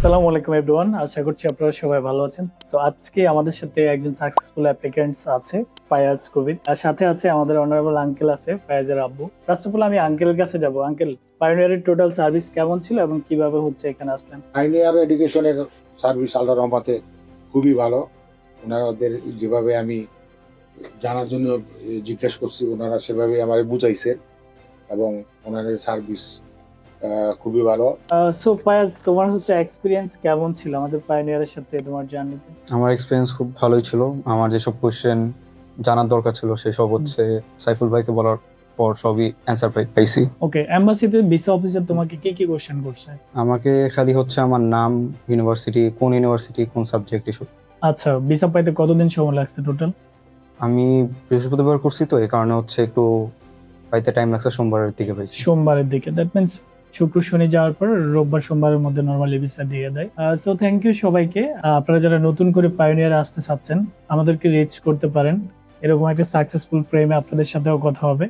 আসসালামু আলাইকুম এভরিওয়ান, আশা করছি আপনারা সবাই ভালো আছেন। সো আজকে আমাদের সাথে একজন সাকসেসফুল অ্যাপ্লিক্যান্টস আছে, ফায়াজ কবির। আর সাথে আছে আমাদের অনারেবল আঙ্কেল আছে, ফায়াজের আব্বু। ফার্স্ট অফ অল আমি আঙ্কেলের কাছে যাব। আঙ্কেল, পায়োনিয়ারের টোটাল সার্ভিস কেমন ছিল এবং কিভাবে হচ্ছে এখানে আসলেন? পাইনিয়ার এডুকেশনের সার্ভিস আল্লাহর রহমতে খুবই ভালো। ওনাদের যেভাবে আমি জানার জন্য জিজ্ঞেস করছি, ওনারা সেভাবে আমাকে বুঝাইছেন এবং ওনাদের সার্ভিস খুবই ভালো। সো ফায়াজ, তোমার হচ্ছে এক্সপিরিয়েন্স কেমন ছিল আমাদের পায়োনিয়ারের সাথে তোমার জার্নিতে? আমার এক্সপিরিয়েন্স খুব ভালোই ছিল। আমার যেসব কোয়েশ্চেন জানার দরকার ছিল সেসব হচ্ছে সাইফুল ভাইকে বলার পর সবই অ্যান্সার পাইছি। ওকে, এম্বাসিতে ভিসা অফিসার তোমাকে কি কি কোশ্চেন করছে? আমাকে খালি হচ্ছে আমার নাম, ইউনিভার্সিটি, কোন সাবজেক্ট এসব। আচ্ছা, ভিসা পাইতে কতদিন সময় লাগছে টোটাল? আমি বৃহস্পতিবার করছি, তো এই কারণে হচ্ছে একটু পাইতে টাইম লাগছে, সোমবারের দিকে পাইছি। সোমবারের দিকে, দ্যাট মিনস শুক্র শনি যাওয়ার পর রোববার সোমবারের মধ্যে নরমালি ভিসা দিয়ে দেয়। সো থ্যাংক ইউ সবাইকে। আপনারা যারা নতুন করে পায়োনিয়ারে আসতে চাচ্ছেন, আমাদেরকে রিচ করতে পারেন। এরকম একটা সাকসেসফুল প্রেমে আপনাদের সাথেও কথা হবে।